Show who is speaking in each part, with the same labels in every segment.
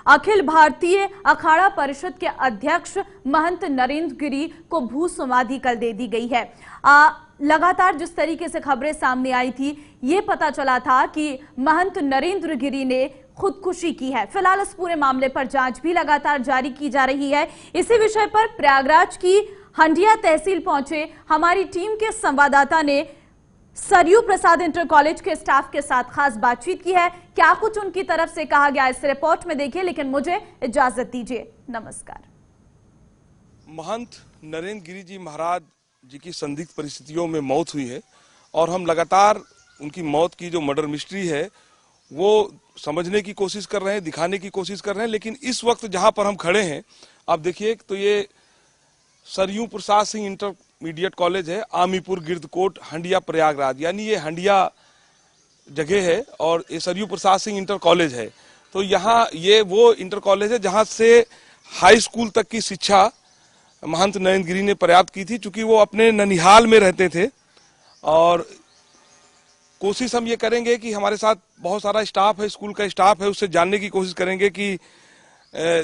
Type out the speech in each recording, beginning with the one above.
Speaker 1: अखिल भारतीय अखाड़ा परिषद के अध्यक्ष महंत नरेंद्र गिरी को भू समाधि कल दे दी गई है। लगातार जिस तरीके से खबरें सामने आई थी, ये पता चला था कि महंत नरेंद्र गिरी ने खुदकुशी की है। फिलहाल इस पूरे मामले पर जांच भी लगातार जारी की जा रही है। इसी विषय पर प्रयागराज की हंडिया तहसील पहुंचे हमारी टीम के संवाददाता ने सरयू प्रसाद इंटर कॉलेज के स्टाफ के साथ खास बातचीत की है। क्या कुछ उनकी तरफ से कहा गया इस रिपोर्ट में देखिए, लेकिन मुझे इजाजत दीजिए। नमस्कार।
Speaker 2: महंत नरेंद्र गिरी जी महाराज जी की संदिग्ध परिस्थितियों में मौत हुई है और हम लगातार उनकी मौत की जो मर्डर मिस्ट्री है वो समझने की कोशिश कर रहे हैं, दिखाने की कोशिश कर रहे हैं। लेकिन इस वक्त जहां पर हम खड़े हैं, आप देखिए तो ये सरयू प्रसाद सिंह इंटरमीडिएट कॉलेज है, आमीपुर गिरदकोट हंडिया प्रयागराज, यानी ये हंडिया जगह है और ये सरयू प्रसाद सिंह इंटर कॉलेज है। तो यहाँ ये वो इंटर कॉलेज है जहाँ से हाई स्कूल तक की शिक्षा महंत नरेंद्र गिरी ने प्राप्त की थी। चूंकि वो अपने ननिहाल में रहते थे और कोशिश हम ये करेंगे कि हमारे साथ बहुत सारा स्टाफ है, स्कूल का स्टाफ है, उससे जानने की कोशिश करेंगे कि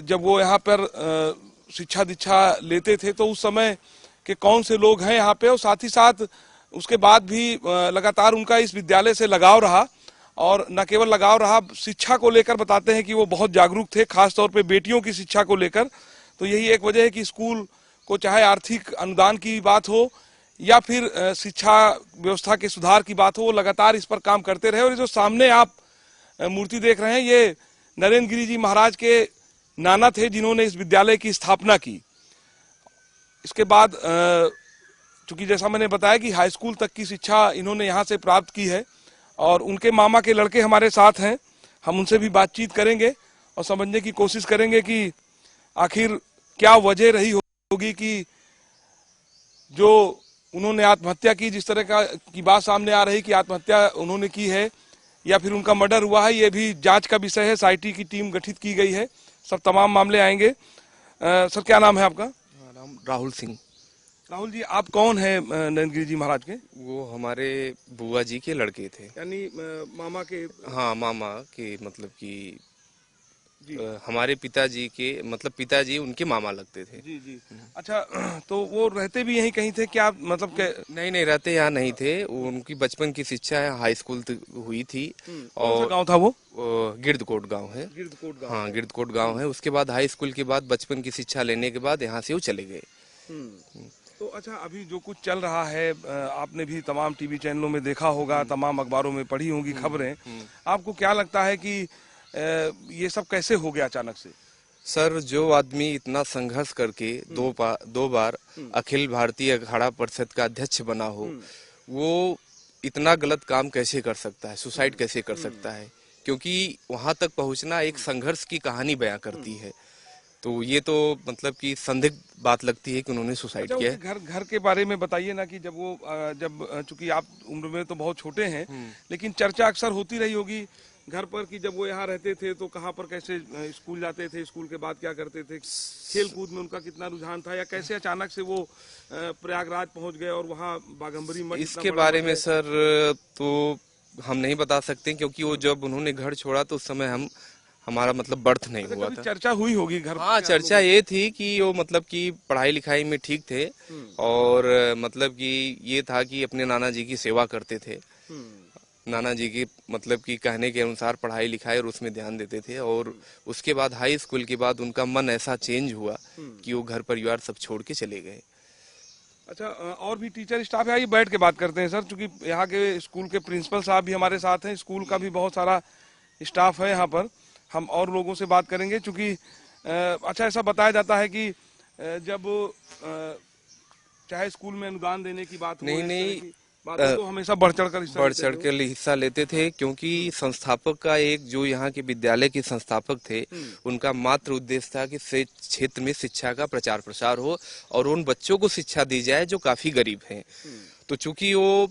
Speaker 2: जब वो यहाँ पर शिक्षा दीक्षा लेते थे तो उस समय के कौन से लोग हैं यहाँ पे, और साथ ही साथ उसके बाद भी लगातार उनका इस विद्यालय से लगाव रहा। और न केवल लगाव रहा, शिक्षा को लेकर बताते हैं कि वो बहुत जागरूक थे, खास तौर पे बेटियों की शिक्षा को लेकर। तो यही एक वजह है कि स्कूल को चाहे आर्थिक अनुदान की बात हो या फिर शिक्षा व्यवस्था के सुधार की बात हो, वो लगातार इस पर काम करते रहे। और जो सामने आप मूर्ति देख रहे हैं, ये नरेंद्र गिरी जी महाराज के नाना थे जिन्होंने इस विद्यालय की स्थापना की। इसके बाद चूंकि जैसा मैंने बताया कि हाई स्कूल तक की शिक्षा इन्होंने यहाँ से प्राप्त की है और उनके मामा के लड़के हमारे साथ हैं, हम उनसे भी बातचीत करेंगे और समझने की कोशिश करेंगे कि आखिर क्या वजह रही होगी कि जो उन्होंने आत्महत्या की, जिस तरह की बात सामने आ रही कि आत्महत्या उन्होंने की है या फिर उनका मर्डर हुआ है, ये भी जांच का विषय है। SIT की टीम गठित की गई है, सब तमाम मामले आएंगे। सर, क्या नाम है आपका?
Speaker 3: नाम राहुल सिंह।
Speaker 2: राहुल जी, आप कौन है नरेंद्र गिरी जी महाराज के?
Speaker 3: वो हमारे बुआ जी के लड़के थे,
Speaker 2: यानी मामा के?
Speaker 3: हाँ, मामा के, मतलब कि हमारे पिताजी के, मतलब पिताजी उनके मामा लगते थे।
Speaker 2: जी जी। अच्छा, तो वो रहते भी यहीं कहीं थे क्या, मतलब
Speaker 3: नहीं रहते यहाँ नहीं थे। उनकी बचपन की शिक्षा हाई स्कूल हुई थी।
Speaker 2: और गांव था वो?
Speaker 3: गिरदकोट गांव है।
Speaker 2: गिरदकोट गांव?
Speaker 3: हाँ, गिरदकोट गांव है। उसके बाद हाई स्कूल के बाद बचपन की शिक्षा लेने के बाद यहाँ से वो चले गए।
Speaker 2: तो अच्छा, अभी जो कुछ चल रहा है, आपने भी तमाम टीवी चैनलों में देखा होगा, तमाम अखबारों में पढ़ी होंगी खबरें। आपको क्या लगता है कि ये सब कैसे हो गया अचानक से?
Speaker 3: सर, जो आदमी इतना संघर्ष करके दो बार अखिल भारतीय अखाड़ा परिषद का अध्यक्ष बना हो, वो इतना गलत काम कैसे कर सकता है, सुसाइड कैसे कर सकता है? क्योंकि वहां तक पहुंचना एक संघर्ष की कहानी बयां करती है। तो ये तो मतलब कि संदिग्ध बात लगती है कि उन्होंने सुसाइड किया है।
Speaker 2: घर के बारे में बताइए ना कि जब चूंकि आप उम्र में तो बहुत छोटे हैं, लेकिन चर्चा अक्सर होती रही होगी घर पर कि जब वो यहाँ रहते थे तो कहाँ पर कैसे स्कूल जाते थे, स्कूल के बाद क्या करते थे, खेल कूद में उनका कितना रुझान था, या कैसे अचानक से वो प्रयागराज पहुंच गए और वहाँ बाघंबरी मठ?
Speaker 3: इसके बारे में सर तो हम नहीं बता सकते, क्योंकि वो जब उन्होंने घर छोड़ा तो उस समय हमारा मतलब बर्थ नहीं हुआ था।
Speaker 2: चर्चा हुई होगी घर?
Speaker 3: हाँ, चर्चा ये थी कि वो मतलब कि पढ़ाई लिखाई में ठीक थे और मतलब कि ये था कि अपने नाना जी की सेवा करते थे। नाना जी के मतलब कि कहने के अनुसार पढ़ाई लिखाई और उसमें ध्यान देते थे। और उसके बाद हाई स्कूल के बाद उनका मन ऐसा चेंज हुआ कि वो घर परिवार सब छोड़ के चले गए।
Speaker 2: अच्छा, और भी टीचर स्टाफ है, आइए बैठ के बात करते हैं सर, क्योंकि यहाँ के स्कूल के प्रिंसिपल साहब भी हमारे साथ हैं, स्कूल का भी बहुत सारा स्टाफ है यहाँ पर। हम और लोगों से बात करेंगे चूंकि अच्छा, ऐसा बताया जाता है कि जब चाहे स्कूल में अनुदान देने की बात हो,
Speaker 3: नहीं
Speaker 2: तो हमेशा बढ़ चढ़ कर
Speaker 3: हिस्सा लेते थे। क्योंकि संस्थापक का एक जो यहाँ के विद्यालय के संस्थापक थे, उनका मात्र उद्देश्य था कि क्षेत्र में शिक्षा का प्रचार प्रसार हो और उन बच्चों को शिक्षा दी जाए जो काफी गरीब हैं। तो चूंकि वो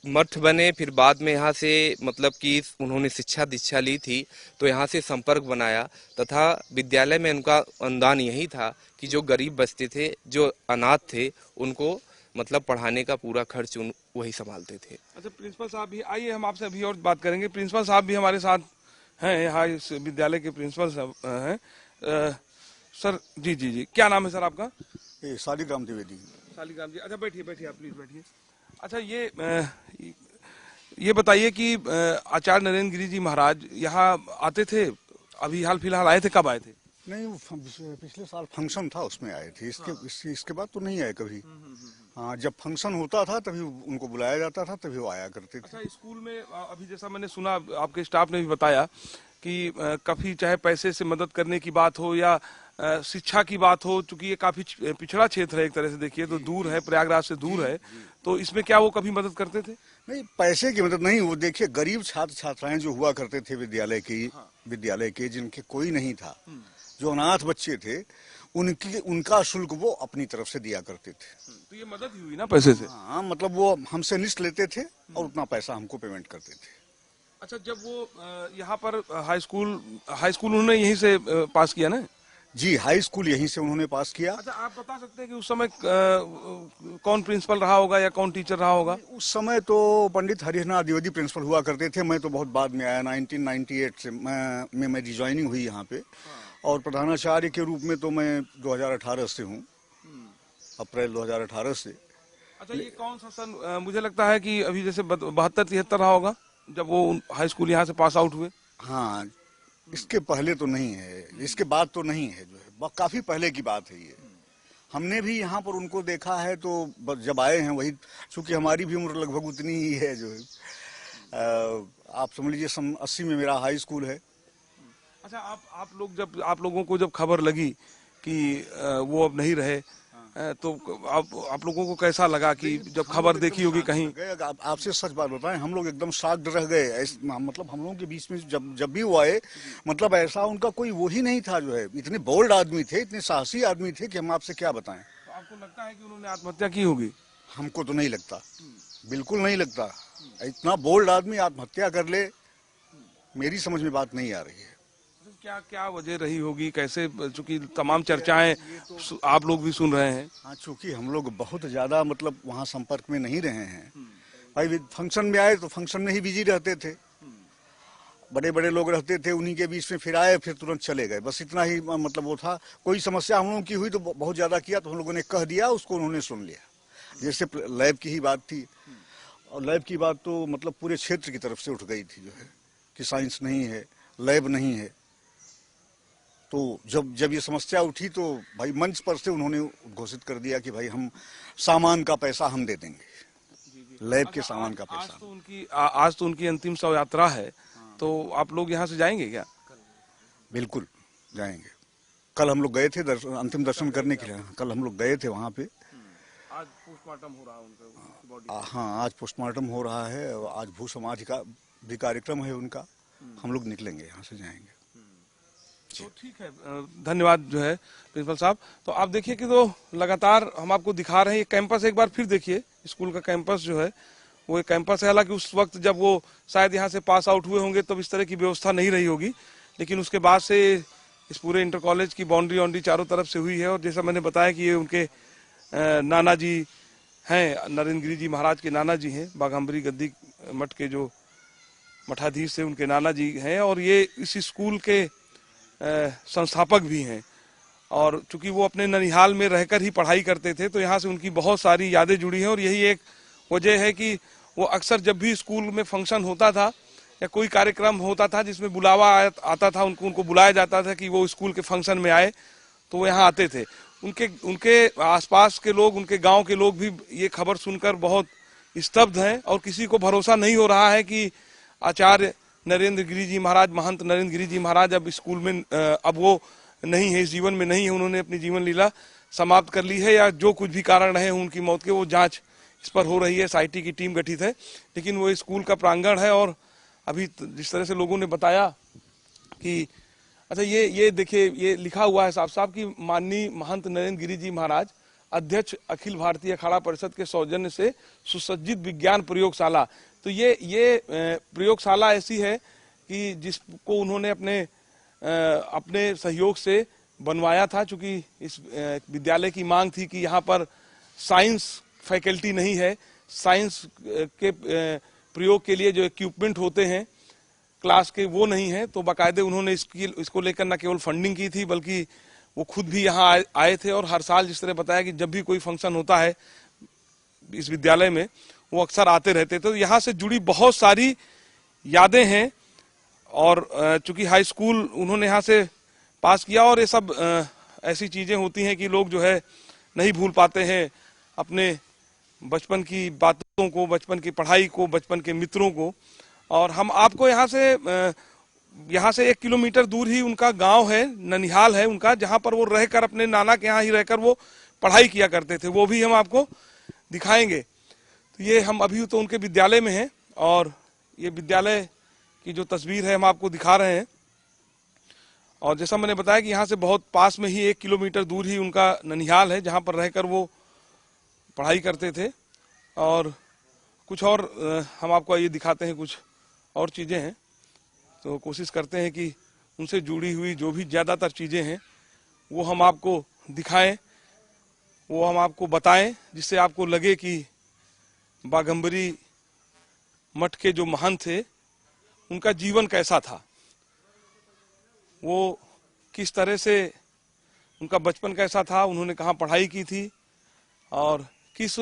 Speaker 3: मठ बने, फिर बाद में यहाँ से मतलब कि उन्होंने शिक्षा दीक्षा ली थी, तो यहाँ से संपर्क बनाया तथा विद्यालय में उनका अनुदान यही था कि जो गरीब बच्चे थे, जो अनाथ थे, उनको मतलब पढ़ाने का पूरा खर्च वही संभालते थे।
Speaker 2: अच्छा, प्रिंसिपल साहब भी आइए, हम आपसे अभी और बात करेंगे। प्रिंसिपल साहब भी हमारे साथ हैं यहाँ इस विद्यालय के प्रिंसिपल हैं। सर जी जी जी, क्या नाम है सर आपका?
Speaker 4: ये शालिग्राम द्विवेदी।
Speaker 2: शालिग्राम जी, अच्छा बैठिए बैठिए, आप प्लीज बैठिए। अच्छा ये बताइए कि आचार्य नरेंद्र गिरि जी महाराज यहाँ आते थे, अभी हाल फिलहाल आए थे, कब आए थे?
Speaker 4: नहीं, वो पिछले साल फंक्शन था उसमें आए थे। इसके बाद तो नहीं आए कभी। हाँ, जब फंक्शन होता था तभी उनको बुलाया जाता था, तभी वो आया करते थे।
Speaker 2: अच्छा, स्कूल में अभी जैसा मैंने सुना, आपके स्टाफ ने भी बताया कि काफी चाहे पैसे से मदद करने की बात हो या शिक्षा की बात हो, चूंकि ये काफी पिछड़ा क्षेत्र है एक तरह से देखिए तो, दूर है, प्रयागराज से दूर है, तो इसमें क्या वो कभी मदद करते थे?
Speaker 4: नहीं, पैसे की मदद नहीं। वो देखिए, गरीब छात्र छात्राएं जो हुआ करते थे विद्यालय के जिनके कोई नहीं था, जो अनाथ बच्चे थे, उनका शुल्क वो अपनी तरफ से दिया करते थे।
Speaker 2: तो ये मदद ही हुई ना पैसे से?
Speaker 4: हाँ, मतलब वो हमसे लिस्ट लेते थे और उतना पैसा हमको पेमेंट करते थे।
Speaker 2: अच्छा, जब वो यहाँ पर हाई स्कूल उन्होंने यहीं से पास किया ना?
Speaker 4: जी, हाई स्कूल यहीं से उन्होंने पास किया।
Speaker 2: अच्छा, आप बता सकते हैं कि उस समय कौन प्रिंसिपल रहा होगा या कौन टीचर रहा होगा?
Speaker 4: उस समय तो पंडित हरिहरनाथ द्विवेदी प्रिंसिपल हुआ करते थे। मैं तो बहुत बाद में आया, 1998 से मैं रिज्वाइनिंग हुई यहाँ पे। और प्रधानाचार्य के रूप में तो मैं 2018 से हूँ, अप्रैल 2018 से।
Speaker 2: अच्छा, ये कौन सा सन, मुझे लगता है कि अभी जैसे 72-73 रहा होगा जब वो हाई स्कूल यहाँ से पास आउट हुए।
Speaker 4: हाँ, इसके पहले तो नहीं है, इसके बाद तो नहीं है, जो है काफी पहले की बात है ये। हमने भी यहाँ पर उनको देखा है, तो जब आए हैं वही, चूंकि हमारी भी उम्र लगभग उतनी ही है, जो है आप समझ लीजिए 80 में मेरा हाई स्कूल है।
Speaker 2: अच्छा, आप लोगों को जब खबर लगी कि वो अब नहीं रहे, तो आप लोगों को कैसा लगा कि जब खबर देखी होगी कहीं?
Speaker 4: आपसे सच बात बताएं, हम लोग एकदम शॉक्ड रह गए। मतलब हम लोगों के बीच में जब भी वो आए, मतलब ऐसा उनका कोई वो ही नहीं था, जो है इतने बोल्ड आदमी थे, इतने साहसी आदमी थे कि हम आपसे क्या बताएं।
Speaker 2: तो आपको लगता है कि उन्होंने आत्महत्या की होगी?
Speaker 4: हमको तो नहीं लगता, बिल्कुल नहीं लगता। इतना बोल्ड आदमी आत्महत्या कर ले, मेरी समझ में बात नहीं आ रही है।
Speaker 2: क्या वजह रही होगी, कैसे, चूंकि तमाम चर्चाएं आप लोग भी सुन रहे हैं।
Speaker 4: हाँ, चूंकि हम लोग बहुत ज्यादा मतलब वहाँ संपर्क में नहीं रहे हैं। भाई फंक्शन में आए तो फंक्शन में ही बिजी रहते थे, बड़े बड़े लोग रहते थे, उन्हीं के बीच में फिर आए, फिर तुरंत चले गए, बस इतना ही मतलब वो था। कोई समस्या हम लोगों की हुई तो बहुत ज्यादा किया तो हम लोगों ने कह दिया, उसको उन्होंने सुन लिया। जैसे लैब की ही बात थी, और लैब की बात तो मतलब पूरे क्षेत्र की तरफ से उठ गई थी, जो है कि साइंस नहीं है, लैब नहीं है। तो जब ये समस्या उठी तो भाई मंच पर से उन्होंने घोषित कर दिया कि भाई हम सामान का पैसा हम दे देंगे, लैब के सामान का पैसा।
Speaker 2: आज तो उनकी अंतिम शव यात्रा है, तो आप लोग यहाँ से जाएंगे क्या?
Speaker 4: बिल्कुल जाएंगे। कल हम लोग गए थे अंतिम दर्शन करने के लिए, कल हम लोग गए थे वहाँ पे।
Speaker 2: आज पोस्टमार्टम हो रहा है उनका?
Speaker 4: हाँ, आज पोस्टमार्टम हो रहा है, आज भू समाधि का भी कार्यक्रम है उनका। हम लोग निकलेंगे यहाँ से, जाएंगे।
Speaker 2: तो ठीक है, धन्यवाद जो है प्रिंसिपल साहब। तो आप देखिए कि तो लगातार हम आपको दिखा रहे हैं ये कैंपस, एक बार फिर देखिए स्कूल का कैंपस जो है वो एक कैंपस है। हालांकि उस वक्त जब वो शायद यहाँ से पास आउट हुए होंगे तब इस तरह की व्यवस्था नहीं रही होगी, लेकिन उसके बाद से इस पूरे इंटर कॉलेज की बाउंड्री चारों तरफ से हुई है। और जैसा मैंने बताया कि ये उनके नाना जी हैं, नरेंद्र गिरि जी महाराज के नाना जी हैं, बाघाम्बरी गद्दी मठ के जो मठाधीश थे उनके नाना जी हैं, और ये इस स्कूल के संस्थापक भी हैं। और चूंकि वो अपने ननिहाल में रहकर ही पढ़ाई करते थे तो यहाँ से उनकी बहुत सारी यादें जुड़ी हैं, और यही एक वजह है कि वो अक्सर जब भी स्कूल में फंक्शन होता था या कोई कार्यक्रम होता था जिसमें बुलावा आता था, उनको बुलाया जाता था कि वो स्कूल के फंक्शन में आए, तो वो यहाँ आते थे। उनके आसपास के लोग, उनके गांव के लोग भी ये खबर सुनकर बहुत स्तब्ध हैं, और किसी को भरोसा नहीं हो रहा है कि आचार्य नरेंद्र गिरि जी महाराज, महंत नरेंद्र गिरि जी महाराज अब स्कूल में अब वो नहीं है, इस जीवन में नहीं है, उन्होंने अपनी जीवन लीला समाप्त कर ली है, या जो कुछ भी कारण रहे उनकी मौत के, वो जांच इस पर हो रही है। SIT की टीम गठित है, लेकिन वो स्कूल का प्रांगण है। और अभी जिस तरह से लोगों ने बताया कि अच्छा ये देखिए, ये लिखा हुआ है साफ साफ कि माननीय महंत नरेंद्र गिरि जी महाराज अध्यक्ष अखिल भारतीय अखाड़ा परिषद के सौजन्य से सुसज्जित विज्ञान प्रयोगशाला। तो ये प्रयोगशाला ऐसी है कि जिसको उन्होंने अपने सहयोग से बनवाया था, चूंकि इस विद्यालय की मांग थी कि यहाँ पर साइंस फैकल्टी नहीं है, साइंस के प्रयोग के लिए जो इक्विपमेंट होते हैं क्लास के वो नहीं है, तो बाकायदे उन्होंने इसको लेकर न केवल फंडिंग की थी बल्कि वो खुद भी यहाँ आए थे। और हर साल जिस तरह बताया कि जब भी कोई फंक्शन होता है इस विद्यालय में वो अक्सर आते रहते थे। तो यहाँ से जुड़ी बहुत सारी यादें हैं। और चूंकि हाई स्कूल उन्होंने यहाँ से पास किया, और ये सब ऐसी चीजें होती हैं कि लोग जो है नहीं भूल पाते हैं अपने बचपन की बातों को, बचपन की पढ़ाई को, बचपन के मित्रों को। और हम आपको यहाँ से 1 किलोमीटर दूर ही उनका गांव है, ननिहाल है उनका, जहां पर वो रहकर अपने नाना के यहाँ ही रहकर वो पढ़ाई किया करते थे, वो भी हम आपको दिखाएंगे। तो ये हम अभी तो उनके विद्यालय में हैं, और ये विद्यालय की जो तस्वीर है हम आपको दिखा रहे हैं। और जैसा मैंने बताया कि यहाँ से बहुत पास में ही 1 किलोमीटर दूर ही उनका ननिहाल है, जहाँ पर रहकर वो पढ़ाई करते थे। और कुछ और हम आपको ये दिखाते हैं, कुछ और चीज़ें हैं, तो कोशिश करते हैं कि उनसे जुड़ी हुई जो भी ज़्यादातर चीज़ें हैं वो हम आपको दिखाएं, वो हम आपको बताएं, जिससे आपको लगे कि बाघम्बरी मठ के जो महंत थे उनका जीवन कैसा था, वो किस तरह से उनका बचपन कैसा था, उन्होंने कहाँ पढ़ाई की थी और किस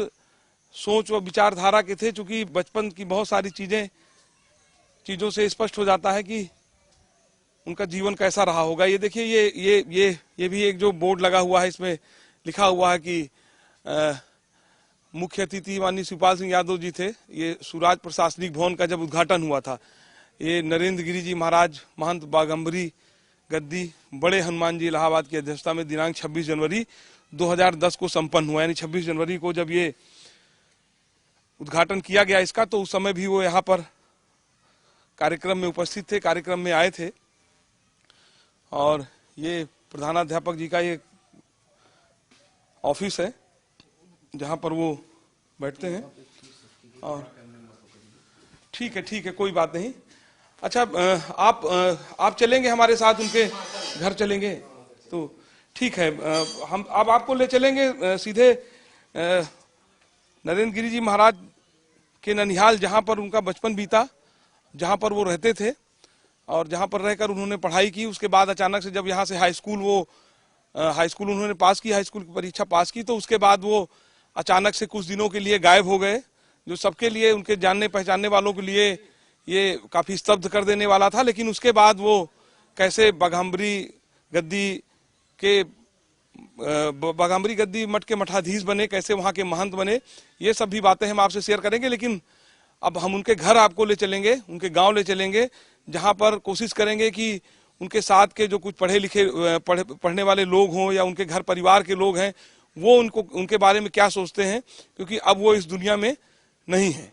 Speaker 2: सोच व विचारधारा के थे। चूंकि बचपन की बहुत सारी चीजों से स्पष्ट हो जाता है कि उनका जीवन कैसा रहा होगा। ये देखिए, ये भी एक जो बोर्ड लगा हुआ है, इसमें लिखा हुआ है कि मुख्य अतिथि माननीय शिवपाल सिंह यादव जी थे। ये सुराज प्रशासनिक भवन का जब उद्घाटन हुआ था, ये नरेंद्र गिरी जी महाराज महंत बाघम्बरी गद्दी बड़े हनुमान जी इलाहाबाद की अध्यक्षता में दिनांक 26 जनवरी 2010 को संपन्न हुआ। यानी 26 जनवरी को जब ये उद्घाटन किया गया इसका, तो उस समय भी वो यहाँ पर कार्यक्रम में उपस्थित थे, कार्यक्रम में आए थे। और ये प्रधानाध्यापक जी का ये ऑफिस है जहाँ पर वो बैठते हैं। और ठीक है, कोई बात नहीं। अच्छा, आप चलेंगे हमारे साथ, उनके घर चलेंगे? तो ठीक है, हम अब आपको ले चलेंगे सीधे नरेंद्र गिरी जी महाराज के ननिहाल, जहाँ पर उनका बचपन बीता, जहाँ पर वो रहते थे और जहाँ पर रहकर उन्होंने पढ़ाई की। उसके बाद अचानक से जब यहाँ से हाई स्कूल उन्होंने पास की, हाई स्कूल की परीक्षा पास की, तो उसके बाद वो अचानक से कुछ दिनों के लिए गायब हो गए, जो सबके लिए, उनके जानने पहचानने वालों के लिए ये काफी स्तब्ध कर देने वाला था। लेकिन उसके बाद वो कैसे बाघम्बरी गद्दी मठ के मठाधीश बने, कैसे वहां के महंत बने, ये सब भी बातें हम आपसे शेयर करेंगे। लेकिन अब हम उनके घर आपको ले चलेंगे, उनके गांव ले चलेंगे, जहां पर कोशिश करेंगे कि उनके साथ के जो कुछ पढ़ने वाले लोग हों या उनके घर परिवार के लोग हैं, वो उनके बारे में क्या सोचते हैं, क्योंकि अब वो इस दुनिया में नहीं है।